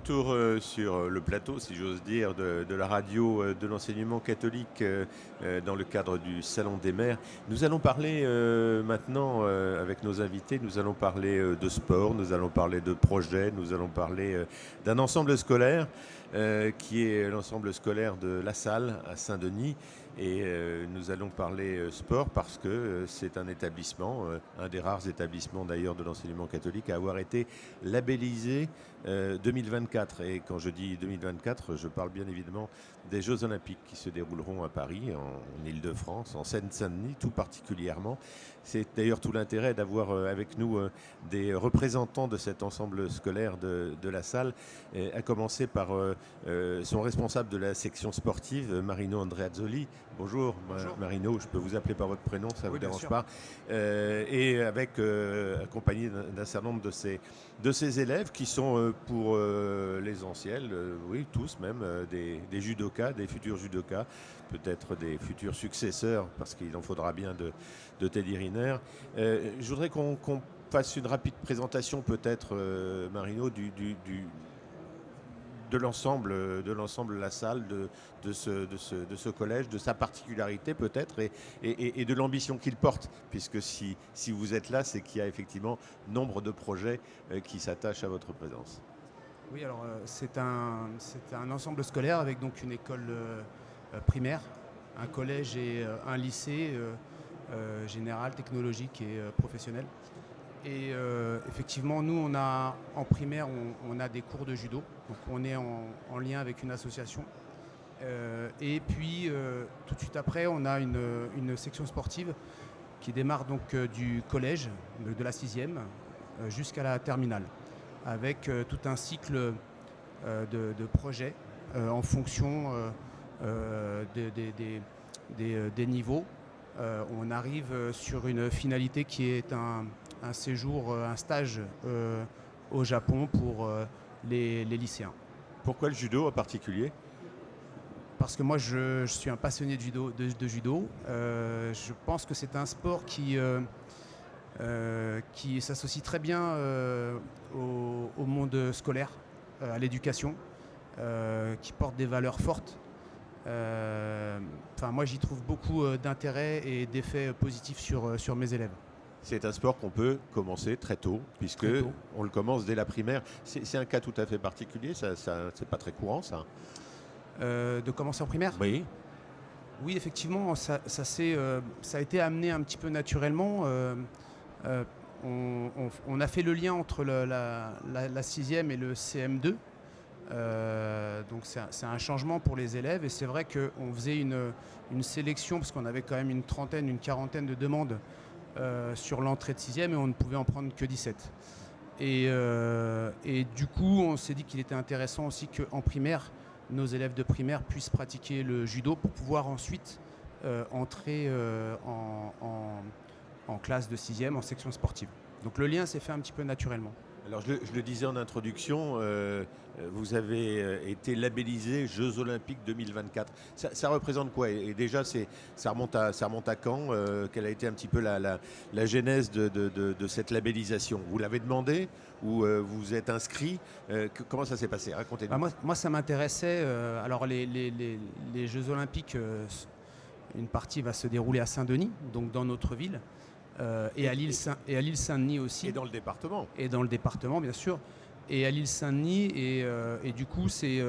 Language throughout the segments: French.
retour sur le plateau, si j'ose dire, de la radio de l'enseignement catholique dans le cadre du Salon des Mères. Nous allons parler maintenant avec nos invités, nous allons parler de sport, nous allons parler de projets, nous allons parler d'un ensemble scolaire qui est l'ensemble scolaire de La Salle à Saint-Denis. Et nous allons parler sport parce que c'est un établissement, un des rares établissements d'ailleurs de l'enseignement catholique à avoir été labellisé 2024. Et quand je dis 2024, je parle bien évidemment des Jeux Olympiques qui se dérouleront à Paris, en Île-de-France, en Seine-Saint-Denis tout particulièrement. C'est d'ailleurs tout l'intérêt d'avoir avec nous des représentants de cet ensemble scolaire de La Salle, à commencer par son responsable de la section sportive, Marino Andreazzoli. Bonjour, Bonjour. Marino, je peux vous appeler par votre prénom, ça ne vous Oui, bien dérange sûr. pas. Et avec accompagné d'un certain nombre de ces élèves qui sont pour l'essentiel, oui, tous même, des judokas, des futurs judokas, peut-être des futurs successeurs, parce qu'il en faudra bien de Teddy Riner. Je voudrais qu'on fasse une rapide présentation, peut-être, Marino, de l'ensemble de la salle, de ce collège, de sa particularité peut-être, et de l'ambition qu'il porte, puisque si vous êtes là, c'est qu'il y a effectivement nombre de projets qui s'attachent à votre présence. Oui, alors c'est un ensemble scolaire avec donc une école primaire, un collège et un lycée général, technologique et professionnel. Et effectivement, nous, en primaire, on a des cours de judo. Donc on est en lien avec une association. Et puis, tout de suite après, on a une section sportive qui démarre donc du collège, de la 6e, jusqu'à la terminale, avec tout un cycle de projets en fonction des niveaux. On arrive sur une finalité qui est un séjour, un stage au Japon pour les lycéens. Pourquoi le judo en particulier ? Parce que moi, je suis un passionné de judo. Je pense que c'est un sport qui s'associe très bien au monde scolaire, à l'éducation, qui porte des valeurs fortes. Moi, j'y trouve beaucoup d'intérêt et d'effets positifs sur mes élèves. C'est un sport qu'on peut commencer très tôt, puisque Très tôt. on le commence dès la primaire. C'est un cas tout à fait particulier, c'est pas très courant ça. De commencer en primaire ? Oui. Oui, effectivement, ça a été amené un petit peu naturellement. On a fait le lien entre la 6e et le CM2. Donc c'est un changement pour les élèves. Et c'est vrai qu'on faisait une sélection, parce qu'on avait quand même une quarantaine de demandes sur l'entrée de 6e et on ne pouvait en prendre que 17. Et du coup, on s'est dit qu'il était intéressant aussi qu'en primaire, nos élèves de primaire puissent pratiquer le judo pour pouvoir ensuite entrer en classe de 6e, en section sportive. Donc le lien s'est fait un petit peu naturellement. Alors je le disais en introduction, vous avez été labellisé Jeux Olympiques 2024. Ça représente quoi ? Et déjà, ça remonte à quand ? Quelle a été un petit peu la genèse de cette labellisation ? Vous l'avez demandé ou vous êtes inscrit ? Comment ça s'est passé ? Racontez-nous. Moi, ça m'intéressait. Alors les Jeux Olympiques, une partie va se dérouler à Saint-Denis, donc dans notre ville. Et à l'île Saint-Denis aussi. Et dans le département. Et dans le département, bien sûr. Et à l'île Saint-Denis. Et du coup, c'est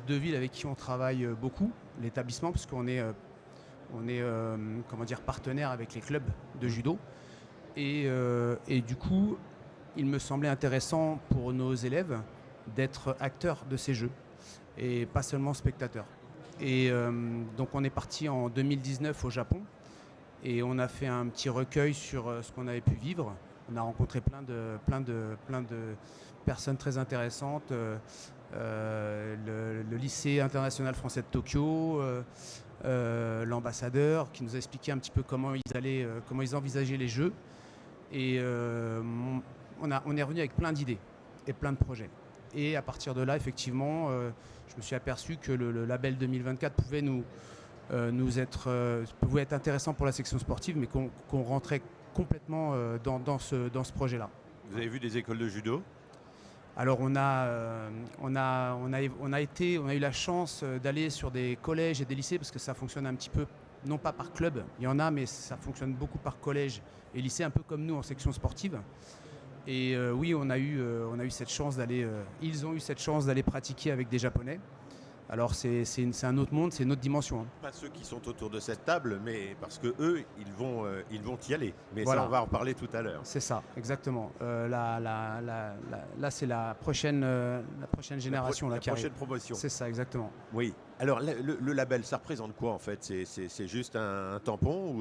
deux villes avec qui on travaille beaucoup, l'établissement, parce qu'on est, partenaire avec les clubs de judo. Et du coup, il me semblait intéressant pour nos élèves d'être acteurs de ces jeux et pas seulement spectateurs. Et donc on est parti en 2019 au Japon. Et on a fait un petit recueil sur ce qu'on avait pu vivre. On a rencontré plein de personnes très intéressantes. Le lycée international français de Tokyo, l'ambassadeur qui nous a expliqué un petit peu comment ils envisageaient les jeux. Et on est revenu avec plein d'idées et plein de projets. Et à partir de là, effectivement, je me suis aperçu que le label 2024 pouvait être intéressant pour la section sportive, mais qu'on rentrait complètement dans ce projet-là. Vous avez vu des écoles de judo ? Alors on a eu la chance d'aller sur des collèges et des lycées parce que ça fonctionne un petit peu, non pas par club, il y en a, mais ça fonctionne beaucoup par collège et lycée, un peu comme nous en section sportive. Et oui, on a eu cette chance d'aller, ils ont eu cette chance d'aller pratiquer avec des Japonais. Alors c'est un autre monde, c'est une autre dimension, hein. Pas ceux qui sont autour de cette table, mais parce que eux, ils vont y aller. Mais Voilà. ça, on va en parler tout à l'heure. C'est ça, exactement. Là, c'est la prochaine génération là, qui La arrive. prochaine promotion. C'est ça, exactement. Oui. Alors, le label, ça représente quoi en fait? C'est juste un tampon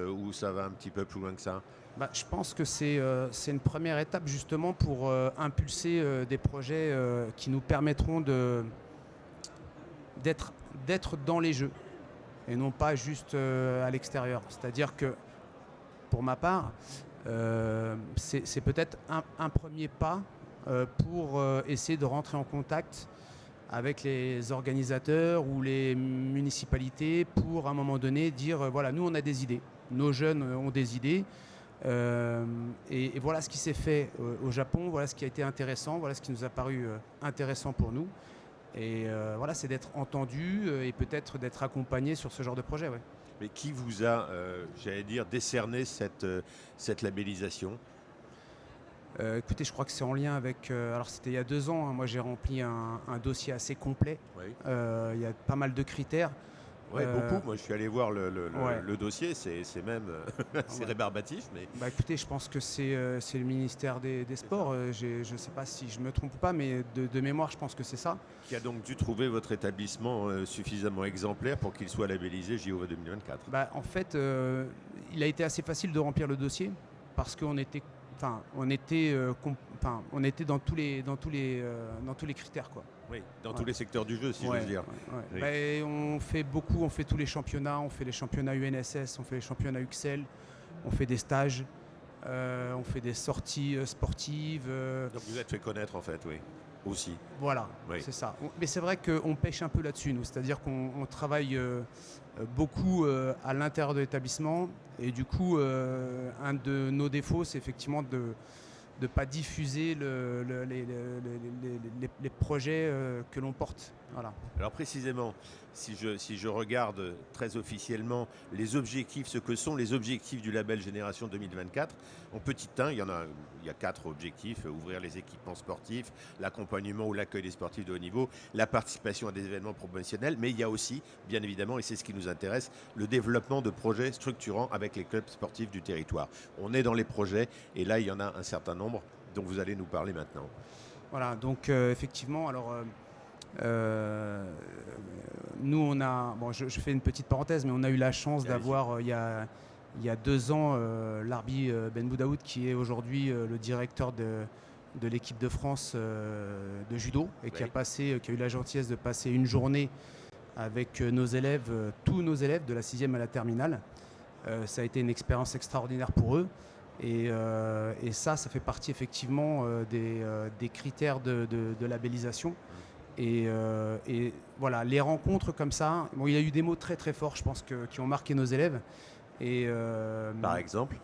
ou ça va un petit peu plus loin que ça? Bah, je pense que c'est une première étape justement pour impulser des projets qui nous permettront d'être dans les jeux et non pas juste à l'extérieur. C'est-à-dire que pour ma part, c'est peut-être un premier pas pour essayer de rentrer en contact avec les organisateurs ou les municipalités pour à un moment donné dire voilà, nous on a des idées, nos jeunes ont des idées. Et voilà ce qui s'est fait au Japon, voilà ce qui a été intéressant, voilà ce qui nous a paru intéressant pour nous. Et voilà, c'est d'être entendu et peut-être d'être accompagné sur ce genre de projet. Ouais. Mais qui vous a, j'allais dire, décerné cette labellisation? Écoutez, je crois que c'est en lien avec... alors c'était il y a 2 ans, hein, moi j'ai rempli un dossier assez complet. Oui. Il y a pas mal de critères. Oui, beaucoup. Moi, je suis allé voir Ouais. le dossier. C'est même c'est Ouais. rébarbatif, mais Bah, écoutez, je pense que c'est le ministère des Sports. Je ne sais pas si je me trompe ou pas, mais de mémoire, je pense que c'est ça. qui a donc dû trouver votre établissement suffisamment exemplaire pour qu'il soit labellisé JO 2024. Bah, en fait, il a été assez facile de remplir le dossier parce qu'on était, on était dans tous les critères, quoi. Oui, dans Ouais. tous les secteurs du jeu, si Ouais, j'ose dire. ouais. Oui. Bah, et on fait beaucoup, on fait tous les championnats, on fait les championnats UNSS, on fait les championnats UXL, on fait des stages, on fait des sorties sportives. Donc vous êtes fait connaître en fait, oui, aussi. Voilà, Oui. c'est ça. Mais c'est vrai qu'on pêche un peu là-dessus, nous. C'est-à-dire qu'on travaille beaucoup à l'intérieur de l'établissement. Et du coup, un de nos défauts, c'est effectivement de ne pas diffuser les projets que l'on porte. Voilà. Alors précisément, si je regarde très officiellement les objectifs, ce que sont les objectifs du label Génération 2024, en petit 1, il y a 4 objectifs: ouvrir les équipements sportifs, l'accompagnement ou l'accueil des sportifs de haut niveau, la participation à des événements promotionnels, mais il y a aussi, bien évidemment, et c'est ce qui nous intéresse, le développement de projets structurants avec les clubs sportifs du territoire. On est dans les projets, et là, il y en a un certain nombre dont vous allez nous parler maintenant. Voilà, donc effectivement, alors... nous, on a, bon, je fais une petite parenthèse, mais on a eu la chance d'avoir il y a 2 ans Larbi Ben Boudaoud, qui est aujourd'hui le directeur de l'équipe de France de judo et qui a eu la gentillesse de passer une journée avec nos élèves, tous nos élèves de la 6e à la terminale. Ça a été une expérience extraordinaire pour eux. Et ça fait partie effectivement des critères de labellisation. Et voilà, les rencontres comme ça, bon, il y a eu des mots très très forts, je pense, qui ont marqué nos élèves. Et, Par exemple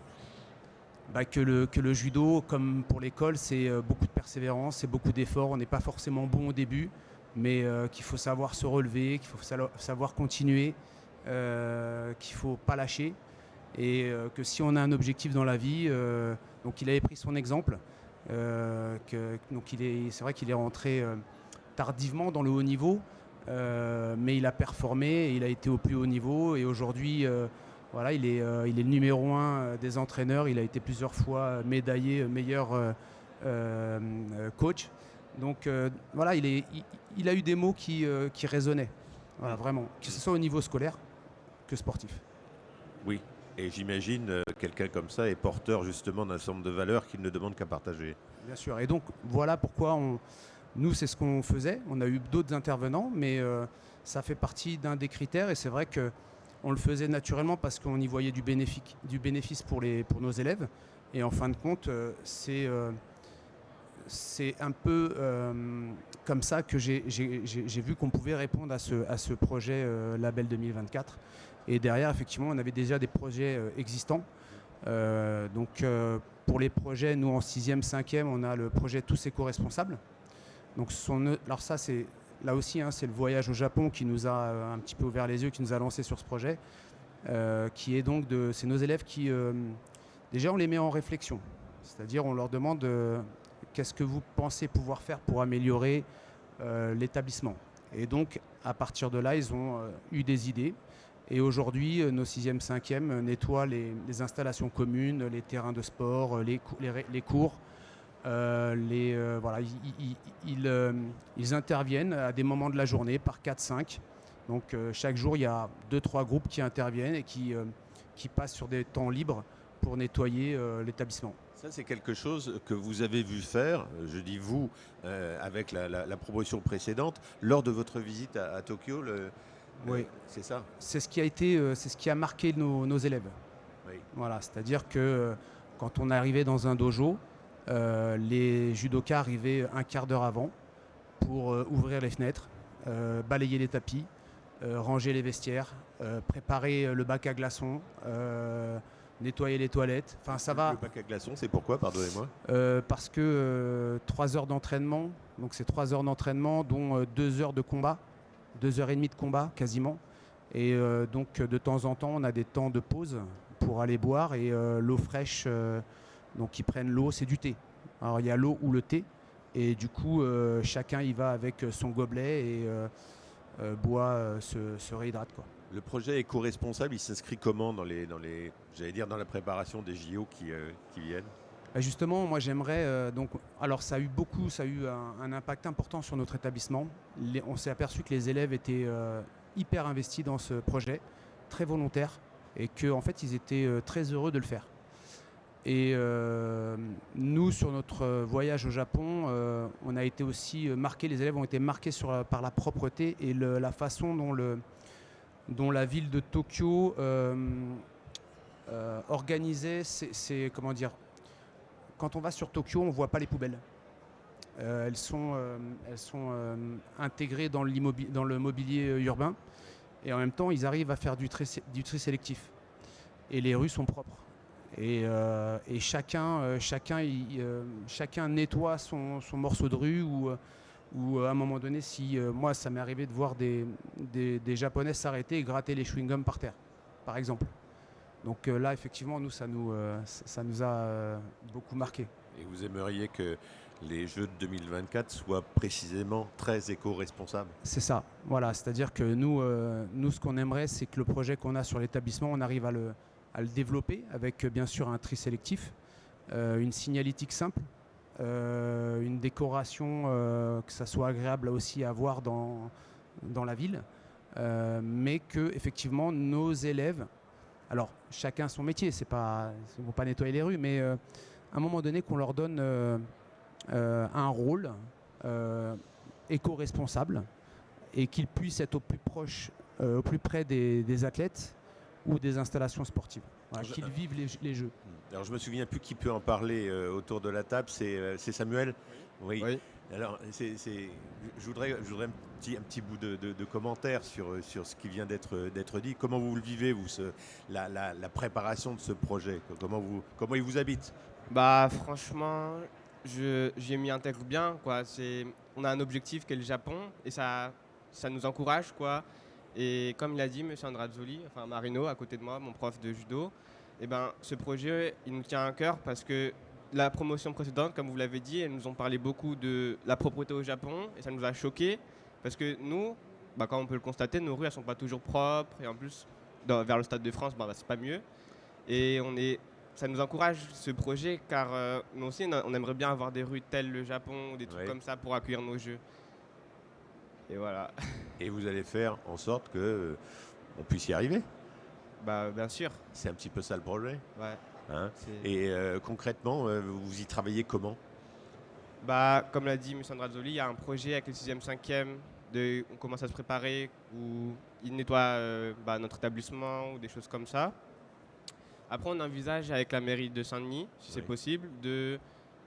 que le judo, comme pour l'école, c'est beaucoup de persévérance, c'est beaucoup d'efforts. On n'est pas forcément bon au début, mais qu'il faut savoir se relever, qu'il faut savoir continuer, qu'il ne faut pas lâcher. Et que si on a un objectif dans la vie, donc il avait pris son exemple, donc c'est vrai qu'il est rentré tardivement dans le haut niveau, mais il a performé, et il a été au plus haut niveau, et aujourd'hui voilà, il est le numéro 1 des entraîneurs. Il a été plusieurs fois médaillé meilleur coach. Donc voilà, il a eu des mots qui résonnaient, voilà, vraiment, que ce soit au niveau scolaire que sportif. Oui, et j'imagine quelqu'un comme ça est porteur justement d'un certain nombre de valeurs qu'il ne demande qu'à partager. Bien sûr, et donc voilà pourquoi nous, c'est ce qu'on faisait. On a eu d'autres intervenants, mais ça fait partie d'un des critères, et c'est vrai qu'on le faisait naturellement parce qu'on y voyait du bénéfice pour nos élèves. Et en fin de compte, c'est un peu comme ça que j'ai vu qu'on pouvait répondre à ce projet Label 2024. Et derrière, effectivement, on avait déjà des projets existants. Donc pour les projets, nous en 6e, 5e, on a le projet Tous éco-responsables, Donc alors ça, c'est là aussi, hein, c'est le voyage au Japon qui nous a un petit peu ouvert les yeux, qui nous a lancé sur ce projet, qui est donc c'est nos élèves qui, déjà, on les met en réflexion. C'est-à-dire, on leur demande qu'est-ce que vous pensez pouvoir faire pour améliorer l'établissement. Et donc, à partir de là, ils ont eu des idées. Et aujourd'hui, nos 6e, 5e nettoient les installations communes, les terrains de sport, les cours. Voilà, ils interviennent à des moments de la journée par 4-5. Donc chaque jour, il y a 2-3 groupes qui interviennent et qui passent sur des temps libres pour nettoyer l'établissement. Ça, c'est quelque chose que vous avez vu faire, je dis vous, avec la promotion précédente, lors de votre visite à Tokyo. Oui. C'est ça. C'est ce qui a marqué nos élèves. Oui. Voilà, c'est-à-dire que quand on arrivait dans un dojo, les judokas arrivaient un quart d'heure avant pour ouvrir les fenêtres, balayer les tapis, ranger les vestiaires, préparer le bac à glaçons, nettoyer les toilettes. Enfin, ça va. Le bac à glaçons, c'est pourquoi, pardonnez-moi? Parce que 3 heures d'entraînement, donc c'est 3 heures d'entraînement, dont 2 heures de combat, 2 heures et demie de combat quasiment. Et donc de temps en temps, on a des temps de pause pour aller boire et l'eau fraîche. Donc ils prennent l'eau, c'est du thé. Alors il y a l'eau ou le thé. Et du coup, chacun y va avec son gobelet et boit, se réhydrate, quoi. Le projet éco-responsable, il s'inscrit comment dans j'allais dire, dans la préparation des JO qui viennent? Justement, moi j'aimerais alors ça a eu un impact important sur notre établissement. On s'est aperçu que les élèves étaient hyper investis dans ce projet, très volontaires, et qu'en fait ils étaient très heureux de le faire. Et nous, sur notre voyage au Japon, on a été aussi marqués, les élèves ont été marqués par la propreté et la façon dont la ville de Tokyo organisait comment dire. Quand on va sur Tokyo, on ne voit pas les poubelles. Elles sont intégrées dans le mobilier urbain. Et en même temps, ils arrivent à faire du tri sélectif. Et les rues sont propres. Et chacun nettoie son morceau de rue ou à un moment donné, moi, ça m'est arrivé de voir des Japonais s'arrêter et gratter les chewing-gums par terre, par exemple. Donc là, effectivement, nous, ça nous a beaucoup marqué. Et vous aimeriez que les Jeux de 2024 soient précisément très éco-responsables? C'est ça, voilà. C'est-à-dire que nous, ce qu'on aimerait, c'est que le projet qu'on a sur l'établissement, on arrive à le développer avec, bien sûr, un tri sélectif, une signalétique simple, une décoration, que ça soit agréable aussi à voir dans la ville, mais que, effectivement, nos élèves... Alors, chacun son métier, ils ne vont pas nettoyer les rues, mais à un moment donné, qu'on leur donne un rôle éco-responsable et qu'ils puissent être au plus près des athlètes ou des installations sportives. Voilà, qu'ils vivent les jeux. Alors, je ne me souviens plus qui peut en parler autour de la table, c'est Samuel? Oui. Oui. Alors, je voudrais un petit bout de commentaire sur ce qui vient d'être dit. Comment vous le vivez, vous, la préparation de ce projet? Comment il vous habite? Bah franchement, j'y m'y intègre bien, quoi. On a un objectif qui est le Japon et ça nous encourage, quoi. Et comme il a dit, M. Andrazzoli, enfin Marino, à côté de moi, mon prof de judo, eh ben, ce projet, il nous tient à cœur parce que la promotion précédente, comme vous l'avez dit, elles nous ont parlé beaucoup de la propreté au Japon et ça nous a choqués parce que nous, bah, comme on peut le constater, nos rues, elles sont pas toujours propres et en plus, vers le Stade de France, bah, c'est pas mieux. Et ça nous encourage ce projet car nous aussi, on aimerait bien avoir des rues telles le Japon ou des trucs comme ça pour accueillir nos jeux. Et voilà. Et vous allez faire en sorte qu'on puisse y arriver? Bah, bien sûr. C'est un petit peu ça le projet. Ouais. Hein? Et concrètement, vous y travaillez comment? Bah, comme l'a dit M. Andrazzoli, il y a un projet avec les 6e, 5e. On commence à se préparer où ils nettoient notre établissement ou des choses comme ça. Après, on envisage avec la mairie de Saint-Denis, si c'est possible, de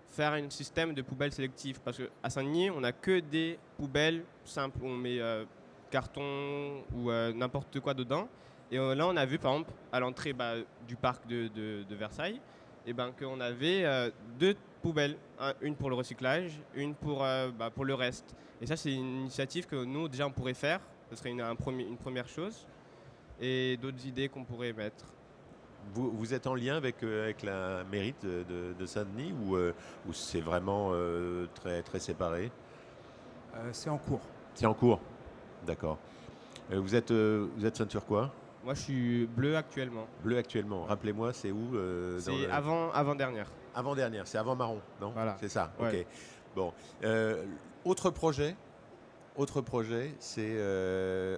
faire un système de poubelles sélectives. Parce qu'à Saint-Denis, on n'a que des poubelles simples où on met carton ou n'importe quoi dedans. Et là, on a vu, par exemple, à l'entrée du parc de Versailles, et ben qu'on avait 2 poubelles, une pour le recyclage, une pour le reste. Et ça, c'est une initiative que nous, déjà, on pourrait faire. Ce serait une première chose. Et d'autres idées qu'on pourrait mettre. Vous êtes en lien avec la mairie de Saint-Denis ou c'est vraiment très, très séparé? C'est en cours. C'est en cours. D'accord. Vous êtes ceinture quoi? Moi, je suis bleu actuellement. Bleu actuellement. Rappelez-moi, c'est où C'est avant-dernière. Avant-dernière, c'est avant marron, non? Voilà. C'est ça, Ouais. ok. Bon. Autre projet, c'est...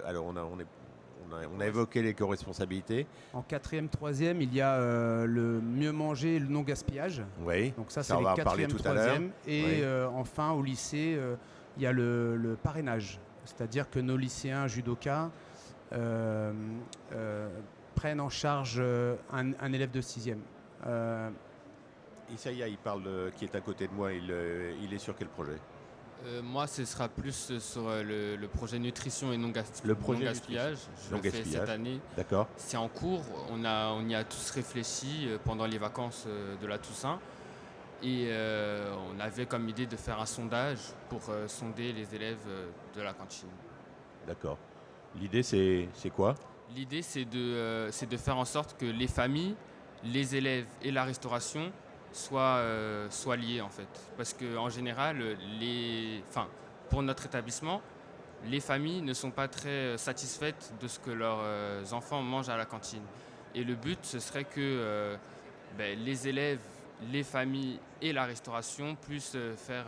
alors, on a évoqué l'éco-responsabilité. En quatrième, troisième, il y a le mieux manger et le non-gaspillage. Oui, Donc ça, ça, c'est on les va en parler quatrième, tout à l'heure. troisième. Et Oui. enfin, au lycée, il y a le parrainage. C'est-à-dire que nos lycéens judokas prennent en charge un élève de sixième. Issaïa, il parle qui est à côté de moi, il est sur quel projet? Moi, ce sera plus sur le projet nutrition et Le projet non-gaspillage. Je le fais Non-gaspillage. cette année. D'accord. C'est en cours. On y a tous réfléchi pendant les vacances de la Toussaint. Et on avait comme idée de faire un sondage pour sonder les élèves de la cantine. D'accord. L'idée, c'est quoi? L'idée, c'est de faire en sorte que les familles, les élèves et la restauration soient liés en fait. Parce qu'en général, pour notre établissement, les familles ne sont pas très satisfaites de ce que leurs enfants mangent à la cantine. Et le but, ce serait que les élèves, les familles et la restauration puissent faire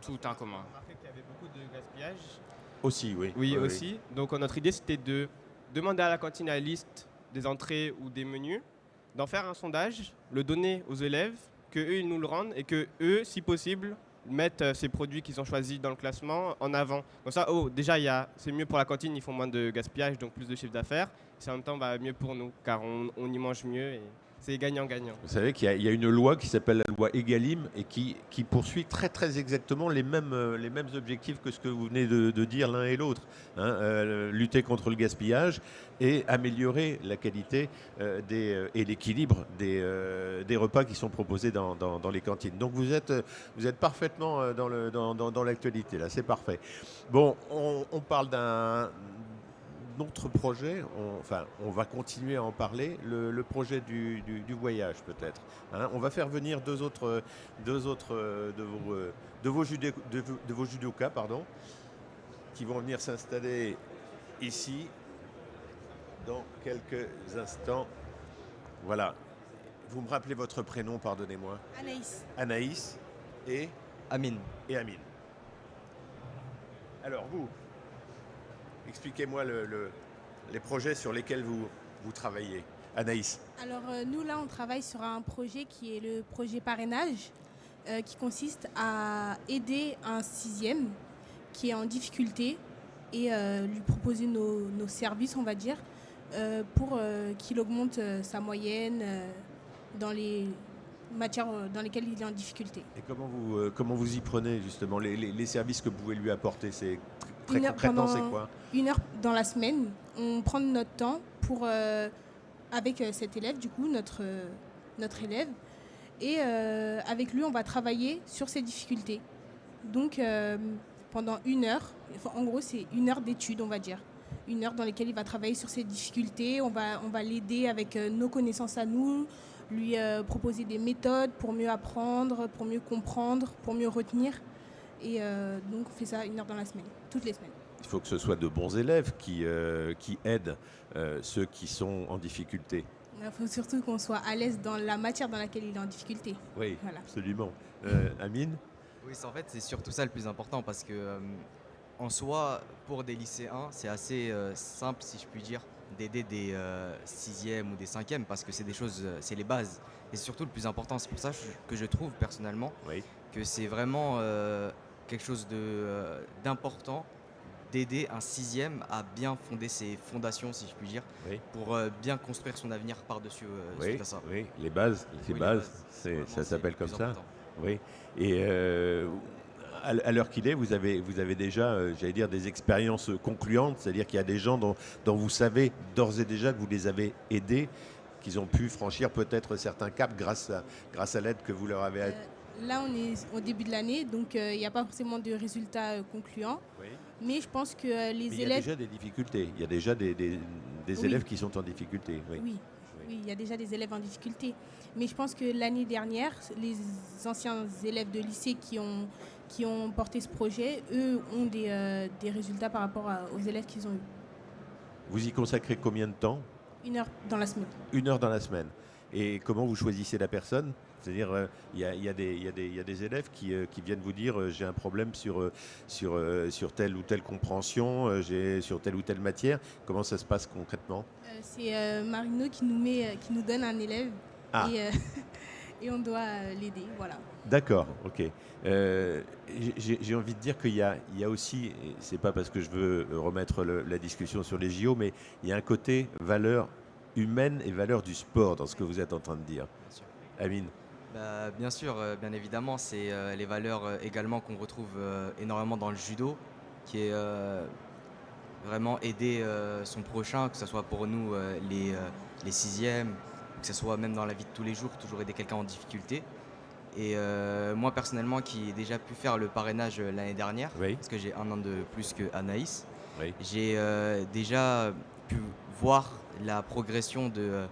tout en commun. On a remarqué qu'il y avait beaucoup de gaspillage. Aussi, oui. Oui, aussi. Donc notre idée, c'était de demander à la cantine la liste des entrées ou des menus, d'en faire un sondage, le donner aux élèves, qu'eux, ils nous le rendent et que eux, si possible, mettent ces produits qu'ils ont choisis dans le classement en avant. Comme ça, déjà, c'est mieux pour la cantine, ils font moins de gaspillage, donc plus de chiffre d'affaires. C'est en même temps mieux pour nous, car on y mange mieux et c'est gagnant-gagnant. Vous savez qu'il y a une loi qui s'appelle la loi Egalim et qui poursuit très très exactement les mêmes objectifs que ce que vous venez de dire l'un et l'autre. Lutter contre le gaspillage et améliorer la qualité et l'équilibre des repas qui sont proposés dans les cantines. Donc vous êtes parfaitement dans l'actualité là, c'est parfait. Bon, on parle d'un autre projet, on va continuer à en parler, le projet du voyage peut-être. On va faire venir deux autres de vos judokas, pardon, qui vont venir s'installer ici dans quelques instants. Voilà. Vous me rappelez votre prénom, pardonnez-moi. Anaïs. Anaïs et Amine. Amine. Alors vous, expliquez-moi les projets sur lesquels vous travaillez. Anaïs. Alors nous là on travaille sur un projet qui est le projet parrainage qui consiste à aider un sixième qui est en difficulté et lui proposer nos services on va dire pour qu'il augmente sa moyenne dans les matières dans lesquelles il est en difficulté. Et comment vous y prenez justement les services que vous pouvez lui apporter, c'est très Une heure concrètement, c'est pendant quoi? 1 heure dans la semaine, on prend notre temps pour, avec cet élève, du coup, notre élève. Et avec lui, on va travailler sur ses difficultés. Donc, pendant 1 heure, en gros, c'est 1 heure d'étude, on va dire. 1 heure dans laquelle il va travailler sur ses difficultés. On va l'aider avec nos connaissances à nous, lui proposer des méthodes pour mieux apprendre, pour mieux comprendre, pour mieux retenir. Et donc, on fait ça 1 heure dans la semaine, toutes les semaines. Il faut que ce soit de bons élèves qui aident ceux qui sont en difficulté. Il faut surtout qu'on soit à l'aise dans la matière dans laquelle il est en difficulté. Oui, Voilà. absolument. Amine? Oui, en fait, c'est surtout ça le plus important parce que, en soi, pour des lycéens, c'est assez simple, si je puis dire, d'aider des 6e ou des 5e parce que c'est des choses, c'est les bases. Et c'est surtout le plus important. C'est pour ça que je trouve personnellement Oui. que c'est vraiment quelque chose d'important d'aider un 6e à bien fonder ses fondations, si je puis dire, Oui. pour bien construire son avenir par-dessus Oui, ça. oui, les bases, Oui, les bases. Vraiment, ça c'est s'appelle le comme plus ça. important. Oui. Et à l'heure qu'il est, vous avez déjà, j'allais dire, des expériences concluantes, c'est-à-dire qu'il y a des gens dont vous savez d'ores et déjà que vous les avez aidés, qu'ils ont pu franchir peut-être certains caps grâce à l'aide que vous leur avez... Là, on est au début de l'année, donc il n'y a pas forcément de résultats concluants. Oui. Mais je pense que Mais les il y a élèves... déjà des difficultés, il y a déjà des Oui. élèves qui sont en difficulté. Oui. Oui, oui, il y a déjà des élèves en difficulté. Mais je pense que l'année dernière, les anciens élèves de lycée qui ont porté ce projet, eux, ont des résultats par rapport aux élèves qu'ils ont eus. Vous y consacrez combien de temps? 1 heure dans la semaine. 1 heure dans la semaine. Et comment vous choisissez la personne? C'est-à-dire, il y a des élèves qui viennent vous dire j'ai un problème sur telle ou telle compréhension, sur telle ou telle matière. Comment ça se passe concrètement? C'est Marino qui nous donne un élève Ah. et on doit l'aider. Voilà. D'accord, ok. J'ai envie de dire qu'il y a aussi, et c'est pas parce que je veux remettre la discussion sur les JO, mais il y a un côté valeur humaine et valeur du sport dans ce que vous êtes en train de dire. Bien sûr. Amine. Bah, bien sûr, bien évidemment, c'est les valeurs également qu'on retrouve énormément dans le judo, qui est vraiment aider son prochain, que ce soit pour nous les sixièmes, que ce soit même dans la vie de tous les jours, toujours aider quelqu'un en difficulté. Et moi personnellement, qui ai déjà pu faire le parrainage l'année dernière, Oui. parce que j'ai 1 an de plus que Anaïs, Oui. j'ai déjà pu voir la progression de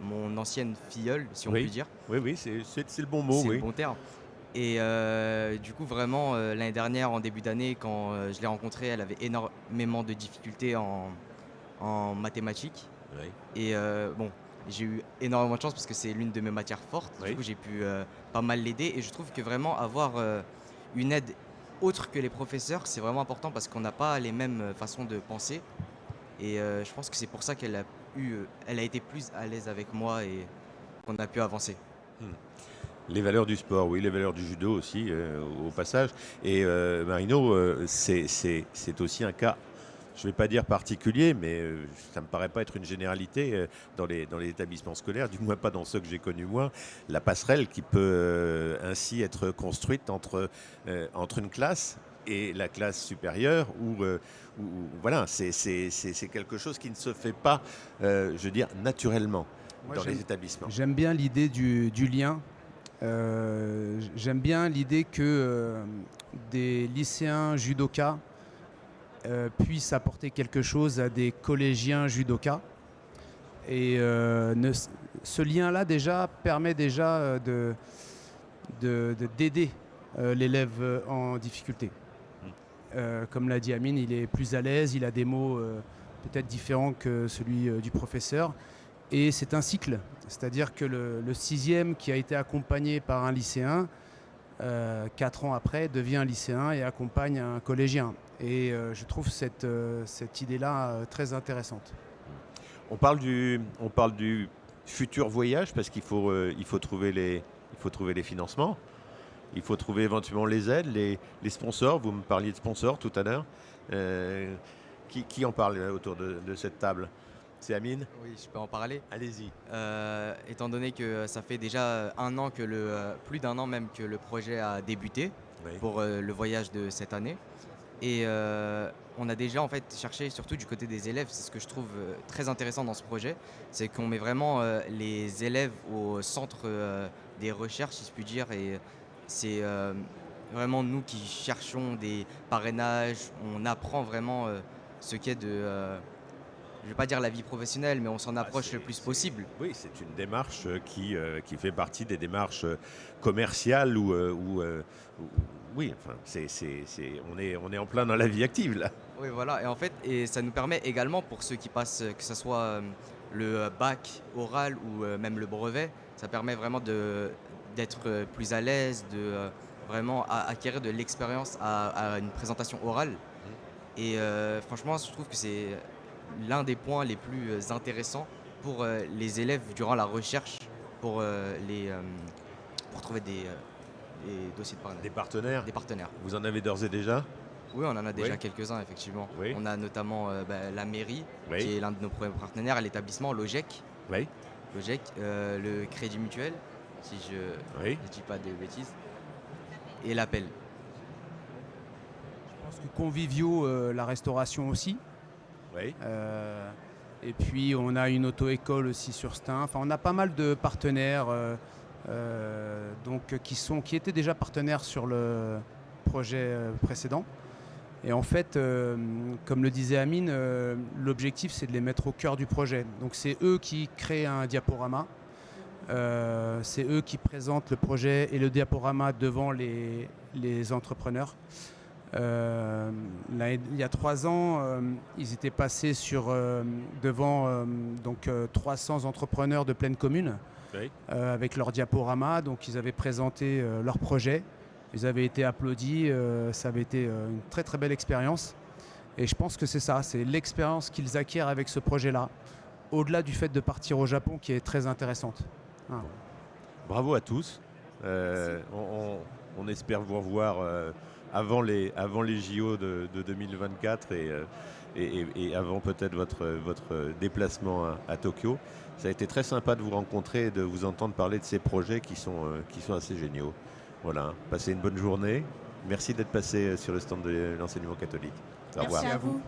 mon ancienne filleule, si on Oui. peut dire. Oui, c'est le bon mot, C'est oui. le bon terme. Et du coup, vraiment, l'année dernière, en début d'année, quand je l'ai rencontrée, elle avait énormément de difficultés en mathématiques. Oui. Et bon, j'ai eu énormément de chance parce que c'est l'une de mes matières fortes. Oui. Du coup, j'ai pu pas mal l'aider. Et je trouve que vraiment avoir une aide autre que les professeurs, c'est vraiment important parce qu'on n'a pas les mêmes façons de penser. Et je pense que c'est pour ça elle a été plus à l'aise avec moi et qu'on a pu avancer. Les valeurs du sport, oui, les valeurs du judo aussi, au passage. Et Marino, c'est aussi un cas, je ne vais pas dire particulier, mais ça ne me paraît pas être une généralité dans les établissements scolaires, du moins pas dans ceux que j'ai connus moi. La passerelle qui peut ainsi être construite entre une classe et la classe supérieure, voilà, c'est quelque chose qui ne se fait pas, je veux dire, naturellement Moi, dans les établissements. J'aime bien l'idée du lien. J'aime bien l'idée que des lycéens judokas puissent apporter quelque chose à des collégiens judokas. Et ce lien-là déjà permet déjà d'aider l'élève en difficulté. Comme l'a dit Amine, il est plus à l'aise, il a des mots peut-être différents que celui du professeur. Et c'est un cycle, c'est-à-dire que le sixième qui a été accompagné par un lycéen, 4 ans après, devient un lycéen et accompagne un collégien. Et je trouve cette idée-là très intéressante. On parle du futur voyage parce qu'il faut trouver les financements. Il faut trouver éventuellement les aides, les sponsors. Vous me parliez de sponsors tout à l'heure. Qui en parle autour de cette table? C'est Amine? Oui, je peux en parler. Allez-y. Étant donné que ça fait déjà 1 an plus d'1 an même que le projet a débuté Oui. pour le voyage de cette année. Et on a déjà en fait cherché, surtout du côté des élèves, c'est ce que je trouve très intéressant dans ce projet, c'est qu'on met vraiment les élèves au centre des recherches, si je puis dire, et c'est vraiment nous qui cherchons des parrainages, on apprend vraiment ce qu'est je ne vais pas dire la vie professionnelle, mais on s'en approche le plus possible. Oui, c'est une démarche qui fait partie des démarches commerciales oui, enfin, on est en plein dans la vie active là. Oui, voilà. Et en fait, ça nous permet également pour ceux qui passent, que ce soit le bac oral ou même le brevet, ça permet vraiment d'être plus à l'aise, de vraiment acquérir de l'expérience à une présentation orale. Et franchement, je trouve que c'est l'un des points les plus intéressants pour les élèves durant la recherche pour trouver des dossiers de parrainage. Des partenaires. Des partenaires. Vous en avez d'ores et déjà? Oui, on en a déjà Oui. quelques-uns, effectivement. Oui. On a notamment la mairie, Oui. qui est l'un de nos premiers partenaires, l'établissement, l'OGEC, Oui. le Crédit Mutuel, si je Oui. ne dis pas de bêtises, et l'Appel. Je pense que Convivio, la restauration aussi. Oui. Et puis on a une auto-école aussi sur Stein. Enfin, on a pas mal de partenaires qui étaient déjà partenaires sur le projet précédent. Et en fait, comme le disait Amine, l'objectif c'est de les mettre au cœur du projet. Donc c'est eux qui créent un diaporama. C'est eux qui présentent le projet et le diaporama devant les entrepreneurs. Il y a 3 ans, ils étaient passés devant 300 entrepreneurs de pleine commune avec leur diaporama. Donc ils avaient présenté leur projet. Ils avaient été applaudis. Ça avait été une très très belle expérience. Et je pense que c'est ça, c'est l'expérience qu'ils acquièrent avec ce projet-là, au-delà du fait de partir au Japon qui est très intéressante. Ah. Bravo à tous. On espère vous revoir avant les JO de 2024 et avant peut-être votre déplacement à Tokyo. Ça a été très sympa de vous rencontrer et de vous entendre parler de ces projets qui sont assez géniaux. Voilà, passez une bonne journée. Merci d'être passé sur le stand de l'enseignement catholique. Au revoir. Merci à vous.